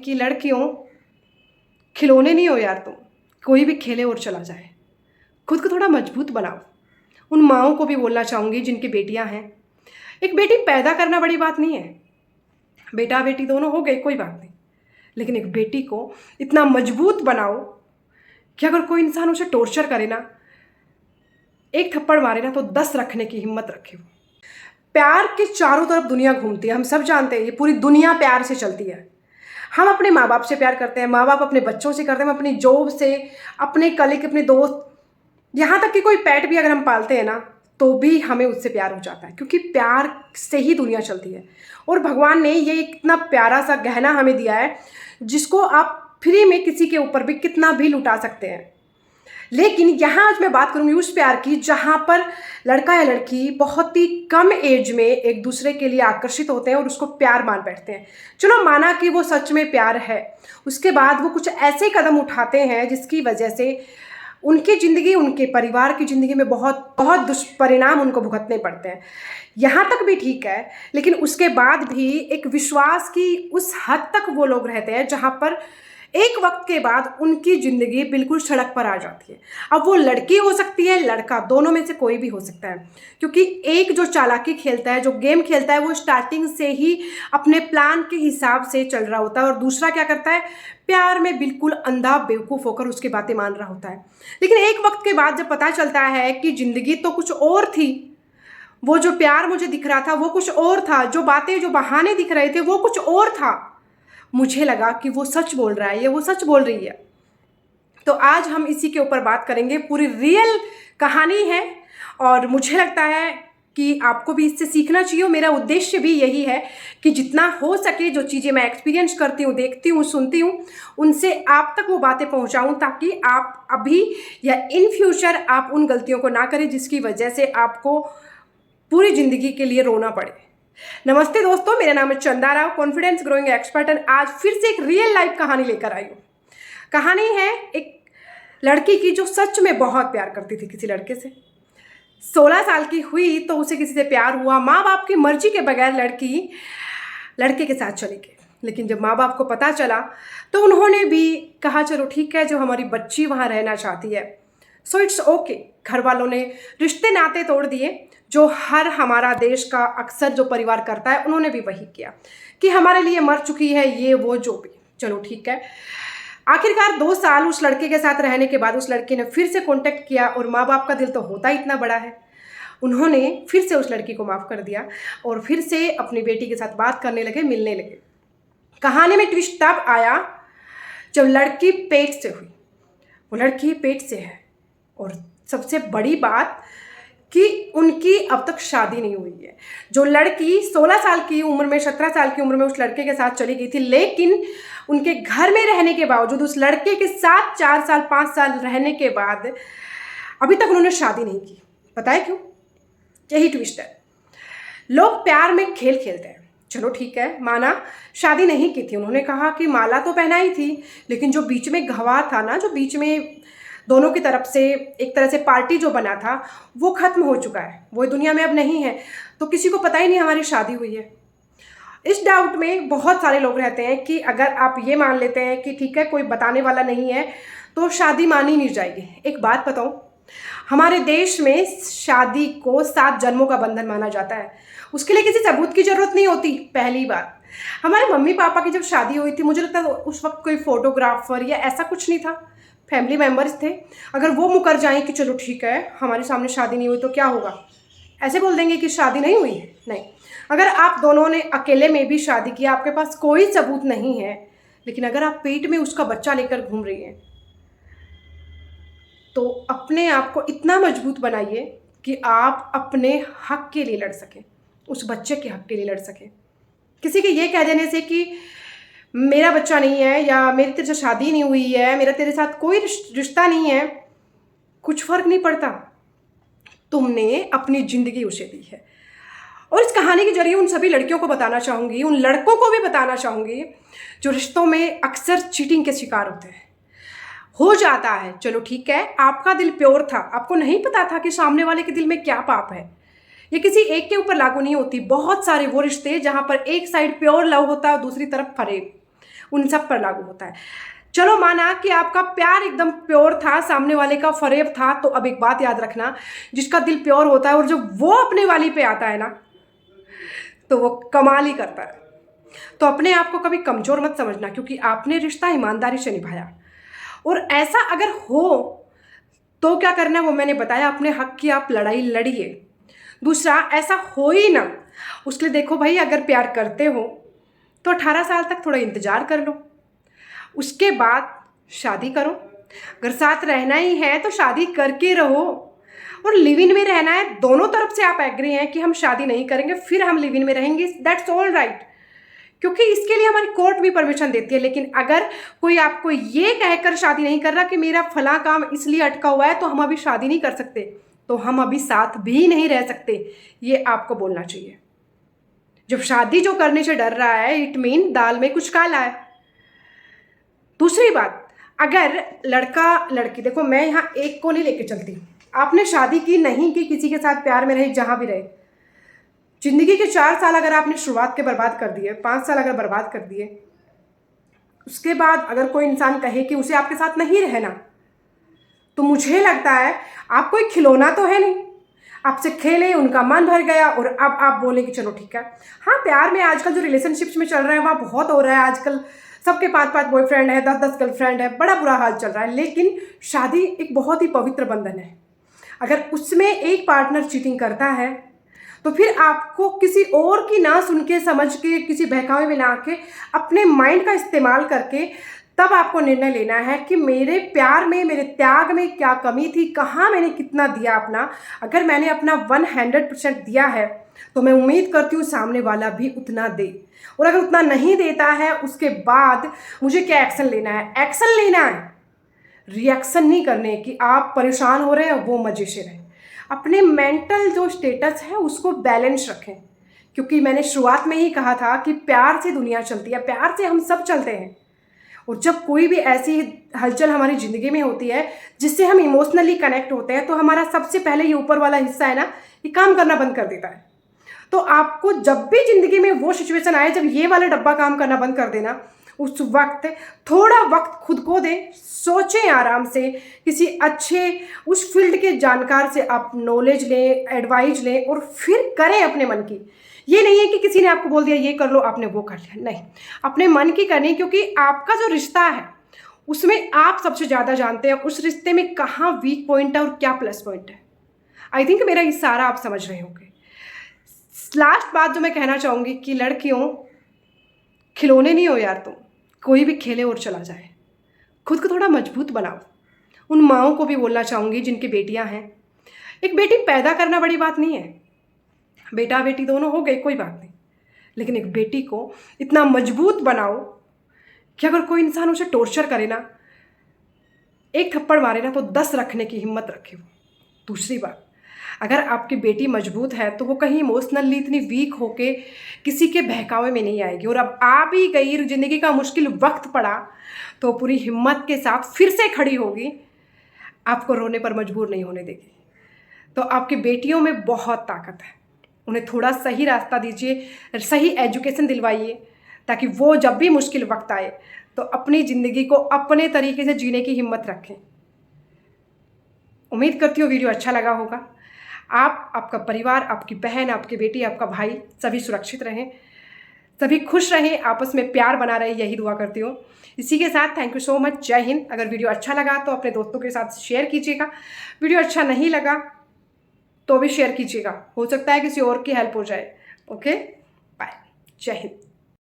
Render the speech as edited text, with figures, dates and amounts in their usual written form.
कि लड़कियों खिलौने नहीं हो यार, तुम कोई भी खेले और चला जाए, खुद को थोड़ा मजबूत बनाओ। उन माँओं को भी बोलना चाहूँगी जिनकी बेटियां हैं, एक बेटी पैदा करना बड़ी बात नहीं है, बेटा बेटी दोनों हो गए कोई बात नहीं, लेकिन एक बेटी को इतना मजबूत बनाओ कि अगर कोई इंसान उसे टॉर्चर करे ना, एक थप्पड़ मारे ना, तो 10 रखने की हिम्मत रखे। वो प्यार के चारों तरफ दुनिया घूमती है, हम सब जानते हैं, ये पूरी दुनिया प्यार से चलती है। हम अपने माँ बाप से प्यार करते हैं, माँ बाप अपने बच्चों से करते हैं, हम अपनी जॉब से, अपने कलीग, अपने दोस्त, यहाँ तक कि कोई पेट भी अगर हम पालते हैं ना, तो भी हमें उससे प्यार हो जाता है, क्योंकि प्यार से ही दुनिया चलती है। और भगवान ने ये इतना प्यारा सा गहना हमें दिया है, जिसको आप फ्री में किसी के ऊपर भी कितना भी लुटा सकते हैं। लेकिन यहाँ आज मैं बात करूँगी उस प्यार की जहाँ पर लड़का या लड़की बहुत ही कम एज में एक दूसरे के लिए आकर्षित होते हैं और उसको प्यार मान बैठते हैं। चलो माना कि वो सच में प्यार है, उसके बाद वो कुछ ऐसे कदम उठाते हैं जिसकी वजह से उनकी ज़िंदगी, उनके परिवार की ज़िंदगी में बहुत बहुत दुष्परिणाम उनको भुगतने पड़ते हैं। यहाँ तक भी ठीक है, लेकिन उसके बाद भी एक विश्वास की उस हद तक वो लोग रहते हैं जहाँ पर एक वक्त के बाद उनकी ज़िंदगी बिल्कुल सड़क पर आ जाती है। अब वो लड़की हो सकती है, लड़का, दोनों में से कोई भी हो सकता है, क्योंकि एक जो चालाकी खेलता है, जो गेम खेलता है, वो स्टार्टिंग से ही अपने प्लान के हिसाब से चल रहा होता है, और दूसरा क्या करता है, प्यार में बिल्कुल अंधा बेवकूफ़ होकर उसकी बातें मान रहा होता है। लेकिन एक वक्त के बाद जब पता चलता है कि ज़िंदगी तो कुछ और थी, वो जो प्यार मुझे दिख रहा था वो कुछ और था, जो बातें, जो बहाने दिख रहे थे वो कुछ और था, मुझे लगा कि वो सच बोल रहा है या वो सच बोल रही है। तो आज हम इसी के ऊपर बात करेंगे, पूरी रियल कहानी है, और मुझे लगता है कि आपको भी इससे सीखना चाहिए। मेरा उद्देश्य भी यही है कि जितना हो सके जो चीज़ें मैं एक्सपीरियंस करती हूँ, देखती हूँ, सुनती हूँ, उनसे आप तक वो बातें पहुँचाऊँ, ताकि आप अभी या इन फ्यूचर आप उन गलतियों को ना करें जिसकी वजह से आपको पूरी ज़िंदगी के लिए रोना पड़े। नमस्ते दोस्तों, मेरा नाम है चंदा Rao, confidence growing expert, and आज फिर से एक रियल लाइफ कहानी लेकर आई हूँ। कहानी है एक लड़की की जो सच में बहुत प्यार करती थी किसी लड़के से। 16 साल की हुई तो उसे किसी से प्यार हुआ, माँ बाप की मर्जी के बगैर लड़की लड़के के साथ चली गई। लेकिन जब माँ बाप को पता चला तो उन्होंने भी कहा चलो ठीक है, जो हमारी बच्ची वहाँ रहना चाहती है सो इट्स ओके। घर वालों ने रिश्ते नाते तोड़ दिए, जो हर हमारा देश का अक्सर जो परिवार करता है, उन्होंने भी वही किया कि हमारे लिए मर चुकी है, ये वो जो भी, चलो ठीक है। आखिरकार 2 साल उस लड़के के साथ रहने के बाद उस लड़के ने फिर से कांटेक्ट किया, और माँ बाप का दिल तो होता ही इतना बड़ा है, उन्होंने फिर से उस लड़की को माफ़ कर दिया और फिर से अपनी बेटी के साथ बात करने लगे, मिलने लगे। कहानी में ट्विस्ट तब आया जब लड़की पेट से हुई। वो लड़की पेट से है, और सबसे बड़ी बात कि उनकी अब तक शादी नहीं हुई है। जो लड़की 16 साल की उम्र में, 17 साल की उम्र में उस लड़के के साथ चली गई थी, लेकिन उनके घर में रहने के बावजूद, उस लड़के के साथ 4 साल 5 साल रहने के बाद अभी तक उन्होंने शादी नहीं की। पता है क्यों? यही ट्विस्ट है। लोग प्यार में खेल खेलते हैं, चलो ठीक है, माना शादी नहीं की थी, उन्होंने कहा कि माला तो पहनाई थी, लेकिन जो बीच में गवाह था ना, जो बीच में दोनों की तरफ से एक तरह से पार्टी जो बना था, वो खत्म हो चुका है, वो दुनिया में अब नहीं है, तो किसी को पता ही नहीं हमारी शादी हुई है। इस डाउट में बहुत सारे लोग रहते हैं कि अगर आप ये मान लेते हैं कि ठीक है, कोई बताने वाला नहीं है, तो शादी मानी नहीं जाएगी। एक बात बताऊं, हमारे देश में शादी को 7 जन्मों का बंधन माना जाता है, उसके लिए किसी सबूत की जरूरत नहीं होती। पहली बात, हमारे मम्मी पापा की जब शादी हुई थी, मुझे लगता है उस वक्त कोई फोटोग्राफर या ऐसा कुछ नहीं था, फैमिली मेम्बर्स थे। अगर वो मुकर जाएं कि चलो ठीक है, हमारे सामने शादी नहीं हुई, तो क्या होगा? ऐसे बोल देंगे कि शादी नहीं हुई? नहीं। अगर आप दोनों ने अकेले में भी शादी किया, आपके पास कोई सबूत नहीं है, लेकिन अगर आप पेट में उसका बच्चा लेकर घूम रही हैं, तो अपने आप को इतना मजबूत बनाइए कि आप अपने हक के लिए लड़ सकें, उस बच्चे के हक के लिए लड़ सकें। किसी के ये कह देने से कि मेरा बच्चा नहीं है, या मेरी तेरे से शादी नहीं हुई है, मेरा तेरे साथ कोई रिश्ता नहीं है, कुछ फर्क नहीं पड़ता। तुमने अपनी ज़िंदगी उसे दी है। और इस कहानी के जरिए उन सभी लड़कियों को बताना चाहूँगी, उन लड़कों को भी बताना चाहूँगी जो रिश्तों में अक्सर चीटिंग के शिकार होते हैं। हो जाता है, चलो ठीक है, आपका दिल प्योर था, आपको नहीं पता था कि सामने वाले के दिल में क्या पाप है। ये किसी एक के ऊपर लागू नहीं होती। बहुत सारे वो रिश्ते जहाँ पर एक साइड प्योर लव होता है और दूसरी तरफ फरेब, उन सब पर लागू होता है। चलो माना कि आपका प्यार एकदम प्योर था, सामने वाले का फरेब था, तो अब एक बात याद रखना, जिसका दिल प्योर होता है और जब वो अपने वाली पे आता है ना, तो वो कमाल ही करता है। तो अपने आप को कभी कमज़ोर मत समझना, क्योंकि आपने रिश्ता ईमानदारी से निभाया। और ऐसा अगर हो तो क्या करना है वो मैंने बताया, अपने हक की आप लड़ाई लड़िए। दूसरा, ऐसा हो ही ना, उसके लिए देखो भाई, अगर प्यार करते हो तो 18 साल तक थोड़ा इंतज़ार कर लो, उसके बाद शादी करो। अगर साथ रहना ही है तो शादी करके रहो, और लिव इन में रहना है, दोनों तरफ से आप एग्री हैं कि हम शादी नहीं करेंगे फिर हम लिव इन में रहेंगे, दैट्स ऑल राइट, क्योंकि इसके लिए हमारी कोर्ट भी परमिशन देती है। लेकिन अगर कोई आपको ये कहकर शादी नहीं कर रहा कि मेरा फला काम इसलिए अटका हुआ है तो हम अभी शादी नहीं कर सकते, तो हम अभी साथ भी नहीं रह सकते, ये आपको बोलना चाहिए। जब शादी जो करने से डर रहा है, इट मीन दाल में कुछ काला है। दूसरी बात, अगर लड़का लड़की, देखो मैं यहाँ एक को नहीं लेके चलती, आपने शादी की नहीं की, किसी के साथ प्यार में रहे, जहाँ भी रहे, जिंदगी के 4 साल अगर आपने शुरुआत के बर्बाद कर दिए, 5 साल अगर बर्बाद कर दिए, उसके बाद अगर कोई इंसान कहे कि उसे आपके साथ नहीं रहना, तो मुझे लगता है आप कोई खिलौना तो है नहीं, आपसे खेले, उनका मन भर गया और अब आप बोले कि चलो ठीक है। हाँ, प्यार में आजकल जो रिलेशनशिप्स में चल रहा है वहाँ बहुत हो रहा है, आजकल सबके 5-5 बॉयफ्रेंड है, 10-10 गर्लफ्रेंड है, बड़ा बुरा हाल चल रहा है। लेकिन शादी एक बहुत ही पवित्र बंधन है, अगर उसमें एक पार्टनर चीटिंग करता है तो फिर आपको किसी और की ना सुन के, समझ के, किसी बहकावे में ना आके, अपने माइंड का इस्तेमाल करके तब आपको निर्णय लेना है कि मेरे प्यार में, मेरे त्याग में क्या कमी थी, कहाँ मैंने कितना दिया अपना। अगर मैंने अपना 100% दिया है तो मैं उम्मीद करती हूँ सामने वाला भी उतना दे, और अगर उतना नहीं देता है उसके बाद मुझे क्या एक्शन लेना है। एक्शन लेना है, रिएक्शन नहीं करने कि आप परेशान हो रहे हैं वो मजे से रहें। अपने मेंटल जो स्टेटस है उसको बैलेंस रखें, क्योंकि मैंने शुरुआत में ही कहा था कि प्यार से दुनिया चलती है, प्यार से हम सब चलते हैं। और जब कोई भी ऐसी हलचल हमारी ज़िंदगी में होती है जिससे हम इमोशनली कनेक्ट होते हैं, तो हमारा सबसे पहले ये ऊपर वाला हिस्सा है ना, ये काम करना बंद कर देता है। तो आपको जब भी ज़िंदगी में वो सिचुएशन आए जब ये वाला डब्बा काम करना बंद कर देना, उस वक्त थोड़ा वक्त खुद को दें, सोचें आराम से, किसी अच्छे उस फील्ड के जानकार से आप नॉलेज लें, एडवाइज लें और फिर करें अपने मन की। ये नहीं है कि किसी ने आपको बोल दिया ये कर लो, आपने वो कर लिया, नहीं, अपने मन की करनी, क्योंकि आपका जो रिश्ता है उसमें आप सबसे ज़्यादा जानते हैं उस रिश्ते में कहाँ वीक पॉइंट है और क्या प्लस पॉइंट है। आई थिंक मेरा ये सारा आप समझ रहे होंगे। लास्ट बात जो मैं कहना चाहूँगी कि लड़कियों, खिलौने नहीं हो यार तुम, कोई भी खेले और चला जाए, खुद को थोड़ा मजबूत बनाओ। उन माँओं को भी बोलना चाहूँगी जिनकी बेटियाँ हैं, एक बेटी पैदा करना बड़ी बात नहीं है, बेटा बेटी दोनों हो गए कोई बात नहीं, लेकिन एक बेटी को इतना मजबूत बनाओ कि अगर कोई इंसान उसे टॉर्चर करे ना, एक थप्पड़ मारे ना, तो 10 रखने की हिम्मत रखे वो। दूसरी बात, अगर आपकी बेटी मजबूत है तो वो कहीं इमोशनली इतनी वीक होके किसी के बहकावे में नहीं आएगी, और अब आ भी गई, ज़िंदगी का मुश्किल वक्त पड़ा तो पूरी हिम्मत के साथ फिर से खड़ी होगी, आपको रोने पर मजबूर नहीं होने देगी। तो आपकी बेटियों में बहुत ताकत है, उन्हें थोड़ा सही रास्ता दीजिए, सही एजुकेशन दिलवाइए, ताकि वो जब भी मुश्किल वक्त आए तो अपनी ज़िंदगी को अपने तरीके से जीने की हिम्मत रखें। उम्मीद करती हूँ वीडियो अच्छा लगा होगा। आप, आपका परिवार, आपकी बहन, आपकी बेटी, आपका भाई, सभी सुरक्षित रहें, सभी खुश रहें, आपस में प्यार बना रहे, यही दुआ करती हूँ। इसी के साथ थैंक यू सो मच, जय हिंद। अगर वीडियो अच्छा लगा तो अपने दोस्तों के साथ शेयर कीजिएगा, वीडियो अच्छा नहीं लगा तो भी शेयर कीजिएगा, हो सकता है किसी और की हेल्प हो जाए। ओके, बाय, जय हिंद।